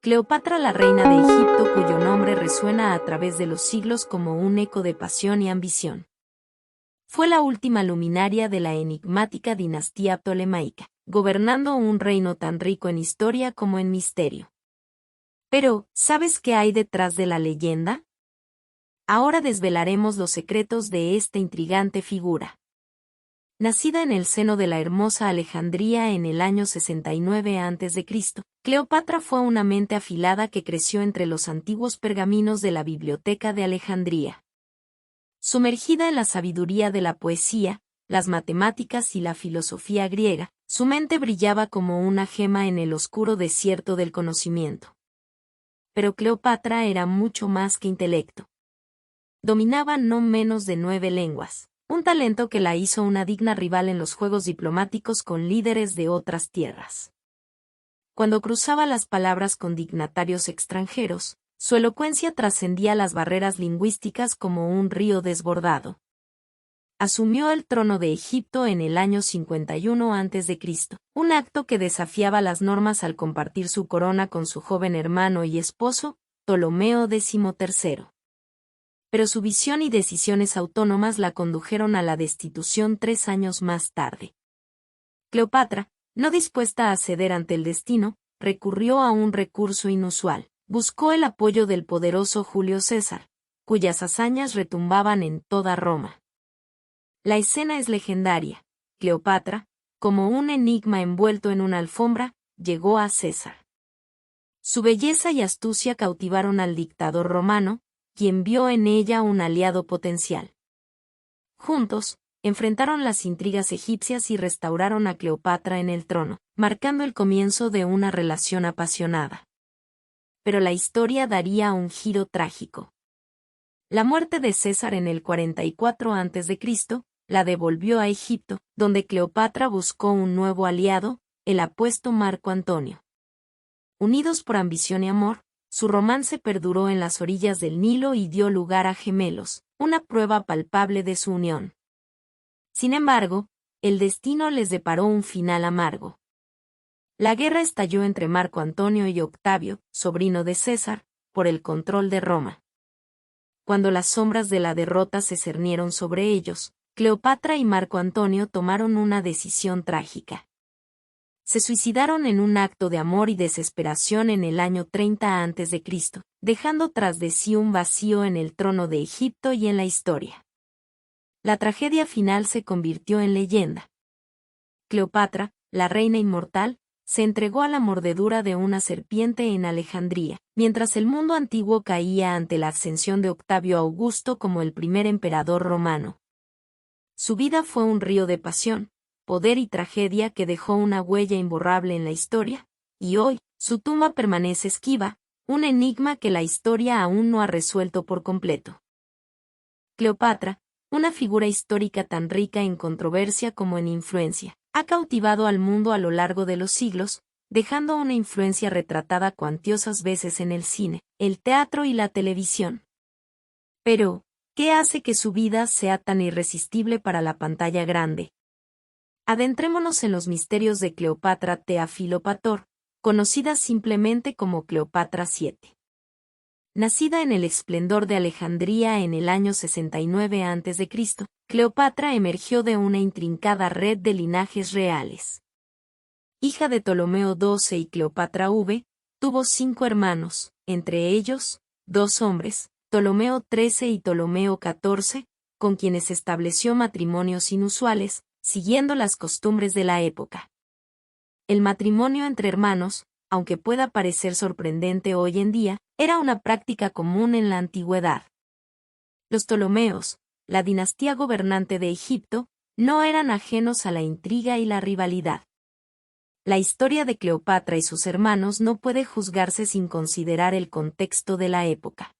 Cleopatra, la reina de Egipto, cuyo nombre resuena a través de los siglos como un eco de pasión y ambición. Fue la última luminaria de la enigmática dinastía ptolemaica, gobernando un reino tan rico en historia como en misterio. Pero, ¿sabes qué hay detrás de la leyenda? Ahora desvelaremos los secretos de esta intrigante figura. Nacida en el seno de la hermosa Alejandría en el año 69 a.C., Cleopatra fue una mente afilada que creció entre los antiguos pergaminos de la Biblioteca de Alejandría. Sumergida en la sabiduría de la poesía, las matemáticas y la filosofía griega, su mente brillaba como una gema en el oscuro desierto del conocimiento. Pero Cleopatra era mucho más que intelecto. Dominaba no menos de 9 lenguas, un talento que la hizo una digna rival en los juegos diplomáticos con líderes de otras tierras. Cuando cruzaba las palabras con dignatarios extranjeros, su elocuencia trascendía las barreras lingüísticas como un río desbordado. Asumió el trono de Egipto en el año 51 a.C., un acto que desafiaba las normas al compartir su corona con su joven hermano y esposo, Ptolomeo XIII. Pero su visión y decisiones autónomas la condujeron a la destitución 3 años más tarde. Cleopatra, no dispuesta a ceder ante el destino, recurrió a un recurso inusual. Buscó el apoyo del poderoso Julio César, cuyas hazañas retumbaban en toda Roma. La escena es legendaria. Cleopatra, como un enigma envuelto en una alfombra, llegó a César. Su belleza y astucia cautivaron al dictador romano, quien vio en ella un aliado potencial. Juntos, enfrentaron las intrigas egipcias y restauraron a Cleopatra en el trono, marcando el comienzo de una relación apasionada. Pero la historia daría un giro trágico. La muerte de César en el 44 a.C. la devolvió a Egipto, donde Cleopatra buscó un nuevo aliado, el apuesto Marco Antonio. Unidos por ambición y amor, su romance perduró en las orillas del Nilo y dio lugar a gemelos, una prueba palpable de su unión. Sin embargo, el destino les deparó un final amargo. La guerra estalló entre Marco Antonio y Octavio, sobrino de César, por el control de Roma. Cuando las sombras de la derrota se cernieron sobre ellos, Cleopatra y Marco Antonio tomaron una decisión trágica. Se suicidaron en un acto de amor y desesperación en el año 30 a.C., dejando tras de sí un vacío en el trono de Egipto y en la historia. La tragedia final se convirtió en leyenda. Cleopatra, la reina inmortal, se entregó a la mordedura de una serpiente en Alejandría, mientras el mundo antiguo caía ante la ascensión de Octavio Augusto como el primer emperador romano. Su vida fue un río de pasión, poder y tragedia que dejó una huella imborrable en la historia, y hoy, su tumba permanece esquiva, un enigma que la historia aún no ha resuelto por completo. Cleopatra, una figura histórica tan rica en controversia como en influencia, ha cautivado al mundo a lo largo de los siglos, dejando una influencia retratada cuantiosas veces en el cine, el teatro y la televisión. Pero, ¿qué hace que su vida sea tan irresistible para la pantalla grande? Adentrémonos en los misterios de Cleopatra Teafilopator, conocida simplemente como Cleopatra VII. Nacida en el esplendor de Alejandría en el año 69 a.C., Cleopatra emergió de una intrincada red de linajes reales. Hija de Ptolomeo XII y Cleopatra V, tuvo 5 hermanos, entre ellos, 2 hombres, Ptolomeo XIII y Ptolomeo XIV, con quienes estableció matrimonios inusuales, siguiendo las costumbres de la época. El matrimonio entre hermanos, aunque pueda parecer sorprendente hoy en día, era una práctica común en la antigüedad. Los Ptolomeos, la dinastía gobernante de Egipto, no eran ajenos a la intriga y la rivalidad. La historia de Cleopatra y sus hermanos no puede juzgarse sin considerar el contexto de la época.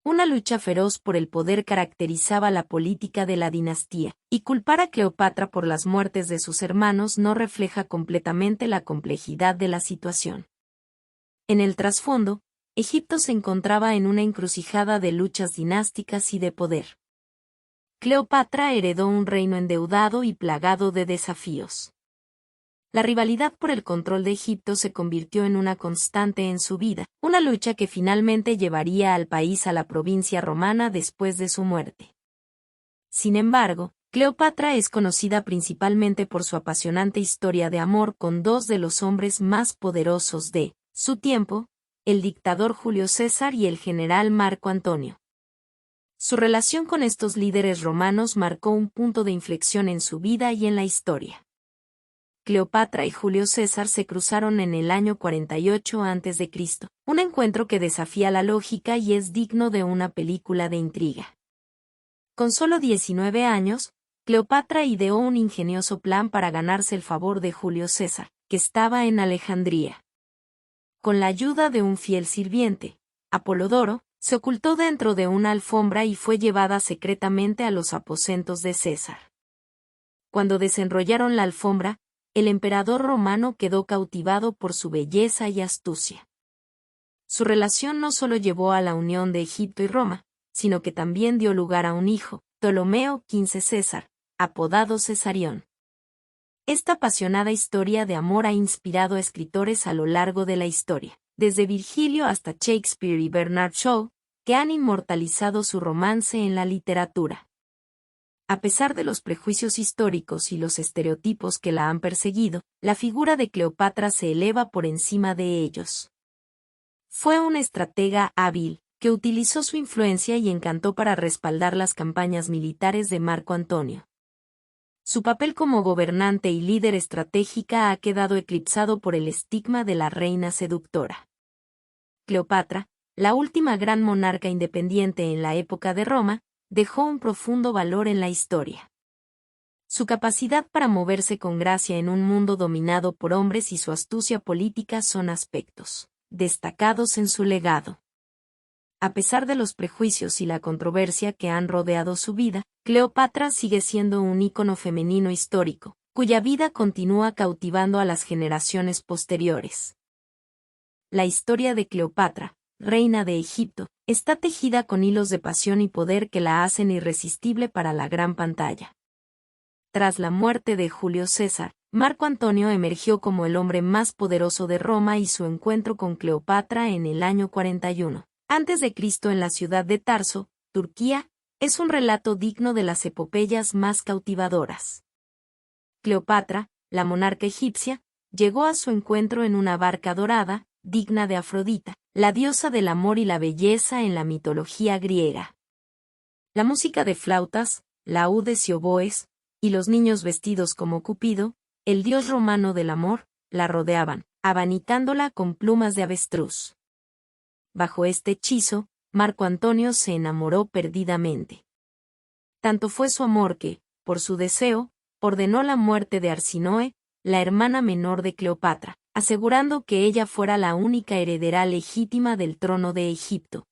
Una lucha feroz por el poder caracterizaba la política de la dinastía, y culpar a Cleopatra por las muertes de sus hermanos no refleja completamente la complejidad de la situación. En el trasfondo, Egipto se encontraba en una encrucijada de luchas dinásticas y de poder. Cleopatra heredó un reino endeudado y plagado de desafíos. La rivalidad por el control de Egipto se convirtió en una constante en su vida, una lucha que finalmente llevaría al país a la provincia romana después de su muerte. Sin embargo, Cleopatra es conocida principalmente por su apasionante historia de amor con dos de los hombres más poderosos de su tiempo, el dictador Julio César y el general Marco Antonio. Su relación con estos líderes romanos marcó un punto de inflexión en su vida y en la historia. Cleopatra y Julio César se cruzaron en el año 48 a.C., un encuentro que desafía la lógica y es digno de una película de intriga. Con solo 19 años, Cleopatra ideó un ingenioso plan para ganarse el favor de Julio César, que estaba en Alejandría. Con la ayuda de un fiel sirviente, Apolodoro, se ocultó dentro de una alfombra y fue llevada secretamente a los aposentos de César. Cuando desenrollaron la alfombra, el emperador romano quedó cautivado por su belleza y astucia. Su relación no solo llevó a la unión de Egipto y Roma, sino que también dio lugar a un hijo, Ptolomeo XV César, apodado Cesarión. Esta apasionada historia de amor ha inspirado a escritores a lo largo de la historia, desde Virgilio hasta Shakespeare y Bernard Shaw, que han inmortalizado su romance en la literatura. A pesar de los prejuicios históricos y los estereotipos que la han perseguido, la figura de Cleopatra se eleva por encima de ellos. Fue una estratega hábil, que utilizó su influencia y encanto para respaldar las campañas militares de Marco Antonio. Su papel como gobernante y líder estratégica ha quedado eclipsado por el estigma de la reina seductora. Cleopatra, la última gran monarca independiente en la época de Roma, dejó un profundo valor en la historia. Su capacidad para moverse con gracia en un mundo dominado por hombres y su astucia política son aspectos destacados en su legado. A pesar de los prejuicios y la controversia que han rodeado su vida, Cleopatra sigue siendo un ícono femenino histórico, cuya vida continúa cautivando a las generaciones posteriores. La historia de Cleopatra, reina de Egipto, está tejida con hilos de pasión y poder que la hacen irresistible para la gran pantalla. Tras la muerte de Julio César, Marco Antonio emergió como el hombre más poderoso de Roma y su encuentro con Cleopatra en el año 41 a.C. en la ciudad de Tarso, Turquía, es un relato digno de las epopeyas más cautivadoras. Cleopatra, la monarca egipcia, llegó a su encuentro en una barca dorada, digna de Afrodita, la diosa del amor y la belleza en la mitología griega. La música de flautas, laúdes y oboes, y los niños vestidos como Cupido, el dios romano del amor, la rodeaban, abanicándola con plumas de avestruz. Bajo este hechizo, Marco Antonio se enamoró perdidamente. Tanto fue su amor que, por su deseo, ordenó la muerte de Arsinoe, la hermana menor de Cleopatra, asegurando que ella fuera la única heredera legítima del trono de Egipto.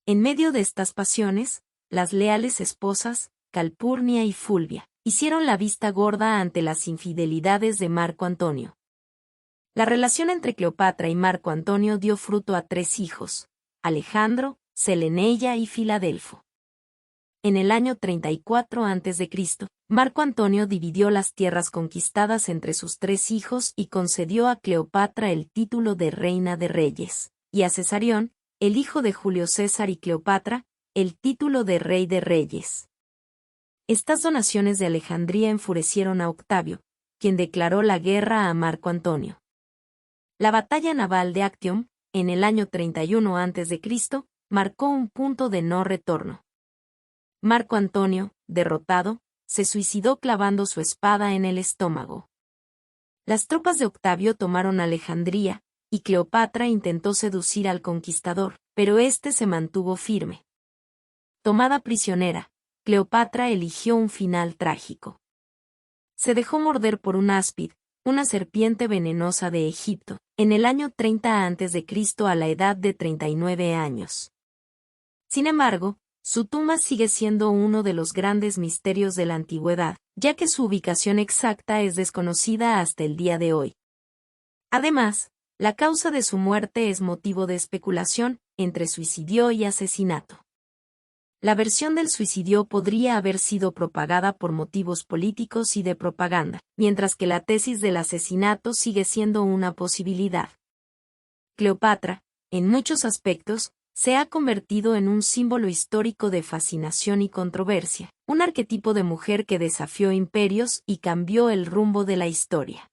En medio de estas pasiones, las leales esposas, Calpurnia y Fulvia, hicieron la vista gorda ante las infidelidades de Marco Antonio. La relación entre Cleopatra y Marco Antonio dio fruto a 3 hijos, Alejandro, Seleneia y Filadelfo. En el año 34 a.C., Marco Antonio dividió las tierras conquistadas entre sus 3 hijos y concedió a Cleopatra el título de Reina de Reyes, y a Cesarión, el hijo de Julio César y Cleopatra, el título de Rey de Reyes. Estas donaciones de Alejandría enfurecieron a Octavio, quien declaró la guerra a Marco Antonio. La batalla naval de Actium, en el año 31 a.C., marcó un punto de no retorno. Marco Antonio, derrotado, se suicidó clavando su espada en el estómago. Las tropas de Octavio tomaron Alejandría, y Cleopatra intentó seducir al conquistador, pero éste se mantuvo firme. Tomada prisionera, Cleopatra eligió un final trágico. Se dejó morder por un áspid, una serpiente venenosa de Egipto, en el año 30 a.C. a la edad de 39 años. Sin embargo, su tumba sigue siendo uno de los grandes misterios de la antigüedad, ya que su ubicación exacta es desconocida hasta el día de hoy. Además, la causa de su muerte es motivo de especulación, entre suicidio y asesinato. La versión del suicidio podría haber sido propagada por motivos políticos y de propaganda, mientras que la tesis del asesinato sigue siendo una posibilidad. Cleopatra, en muchos aspectos, se ha convertido en un símbolo histórico de fascinación y controversia, un arquetipo de mujer que desafió imperios y cambió el rumbo de la historia.